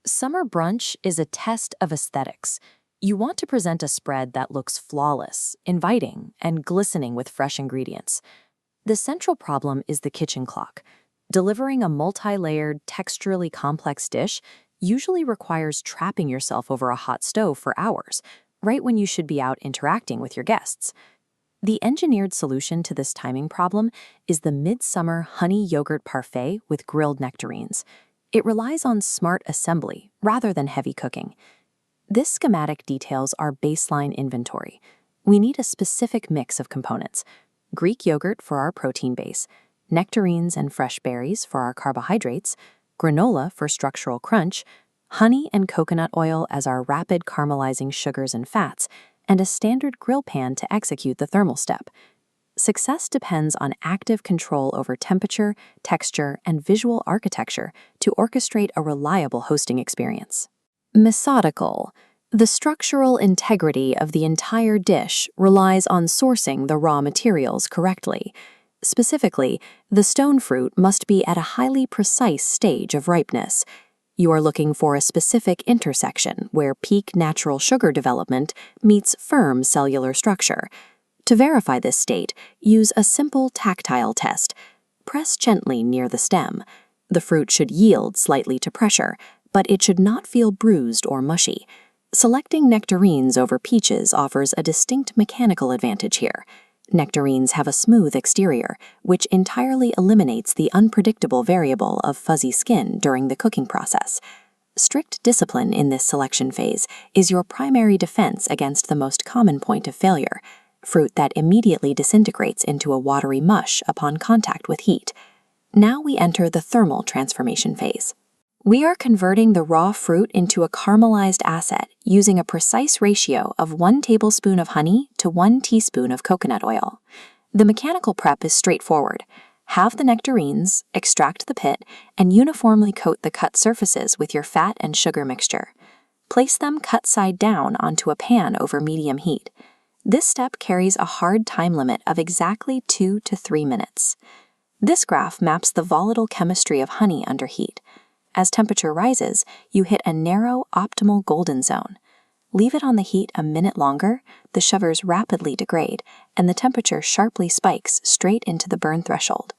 Summer brunch is a test of aesthetics. You want to present a spread that looks flawless, inviting, and glistening with fresh ingredients. The central problem is the kitchen clock. Delivering a multi-layered, texturally complex dish usually requires trapping yourself over a hot stove for hours, right when you should be out interacting with your guests. The engineered solution to this timing problem is the midsummer honey yogurt parfait with grilled nectarines. It relies on smart assembly rather than heavy cooking. This schematic details our baseline inventory. We need a specific mix of components: Greek yogurt for our protein base, nectarines and fresh berries for our carbohydrates, granola for structural crunch, honey and coconut oil as our rapid caramelizing sugars and fats, and a standard grill pan to execute the thermal step. Success depends on active control over temperature, texture, and visual architecture to orchestrate a reliable hosting experience. Methodical. The structural integrity of the entire dish relies on sourcing the raw materials correctly. Specifically, the stone fruit must be at a highly precise stage of ripeness. You are looking for a specific intersection where peak natural sugar development meets firm cellular structure. To verify this state, use a simple tactile test. Press gently near the stem. The fruit should yield slightly to pressure, but it should not feel bruised or mushy. Selecting nectarines over peaches offers a distinct mechanical advantage here. Nectarines have a smooth exterior, which entirely eliminates the unpredictable variable of fuzzy skin during the cooking process. Strict discipline in this selection phase is your primary defense against the most common point of failure: fruit that immediately disintegrates into a watery mush upon contact with heat. Now we enter the thermal transformation phase. We are converting the raw fruit into a caramelized asset using a precise ratio of 1 tablespoon of honey to 1 teaspoon of coconut oil. The mechanical prep is straightforward. Halve the nectarines, extract the pit, and uniformly coat the cut surfaces with your fat and sugar mixture. Place them cut side down onto a pan over medium heat. This step carries a hard time limit of exactly 2 to 3 minutes. This graph maps the volatile chemistry of honey under heat. As temperature rises, you hit a narrow, optimal golden zone. Leave it on the heat a minute longer, the sugars rapidly degrade, and the temperature sharply spikes straight into the burn threshold.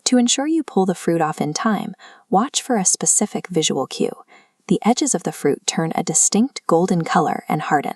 To ensure you pull the fruit off in time, watch for a specific visual cue. The edges of the fruit turn a distinct golden color and harden.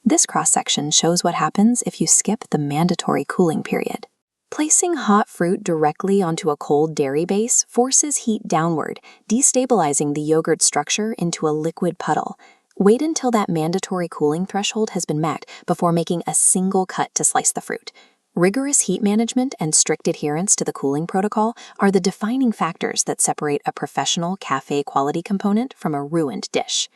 This cross-section shows what happens if you skip the mandatory cooling period. Placing hot fruit directly onto a cold dairy base forces heat downward, destabilizing the yogurt structure into a liquid puddle. Wait until that mandatory cooling threshold has been met before making a single cut to slice the fruit. Rigorous heat management and strict adherence to the cooling protocol are the defining factors that separate a professional cafe quality component from a ruined dish.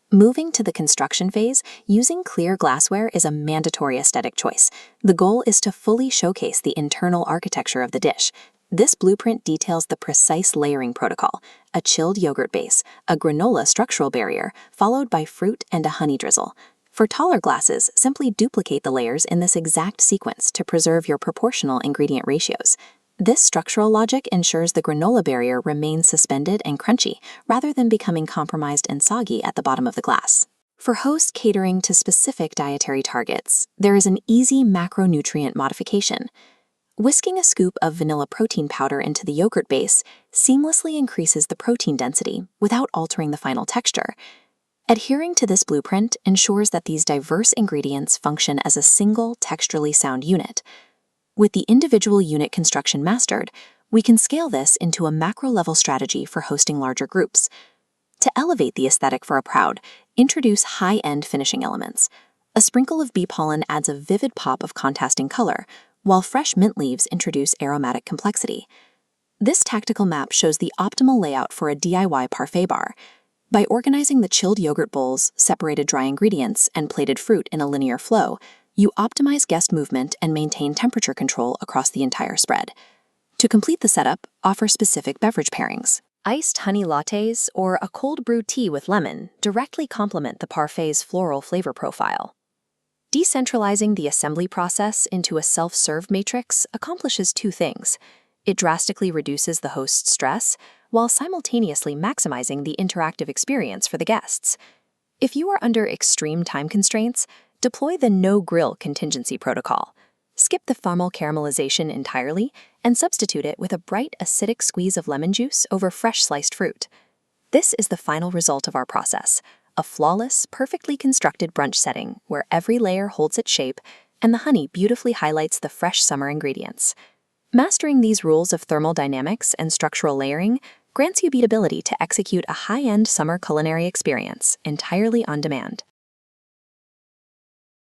Moving to the construction phase, using clear glassware is a mandatory aesthetic choice. The goal is to fully showcase the internal architecture of the dish. This blueprint details the precise layering protocol: a chilled yogurt base, a granola structural barrier, followed by fruit and a honey drizzle. For taller glasses, simply duplicate the layers in this exact sequence to preserve your proportional ingredient ratios. This structural logic ensures the granola barrier remains suspended and crunchy, rather than becoming compromised and soggy at the bottom of the glass. For hosts catering to specific dietary targets, there is an easy macronutrient modification. Whisking a scoop of vanilla protein powder into the yogurt base seamlessly increases the protein density without altering the final texture. Adhering to this blueprint ensures that these diverse ingredients function as a single texturally sound unit. With the individual unit construction mastered, we can scale this into a macro-level strategy for hosting larger groups. To elevate the aesthetic for a crowd, introduce high-end finishing elements. A sprinkle of bee pollen adds a vivid pop of contrasting color, while fresh mint leaves introduce aromatic complexity. This tactical map shows the optimal layout for a DIY parfait bar. By organizing the chilled yogurt bowls, separated dry ingredients, and plated fruit in a linear flow, you optimize guest movement and maintain temperature control across the entire spread. To complete the setup, offer specific beverage pairings. Iced honey lattes or a cold brew tea with lemon directly complement the parfait's floral flavor profile. Decentralizing the assembly process into a self-serve matrix accomplishes two things. It drastically reduces the host's stress, while simultaneously maximizing the interactive experience for the guests. If you are under extreme time constraints, deploy the no-grill contingency protocol. Skip the formal caramelization entirely and substitute it with a bright, acidic squeeze of lemon juice over fresh sliced fruit. This is the final result of our process, a flawless, perfectly constructed brunch setting where every layer holds its shape and the honey beautifully highlights the fresh summer ingredients. Mastering these rules of thermodynamics and structural layering grants you the ability to execute a high-end summer culinary experience entirely on demand.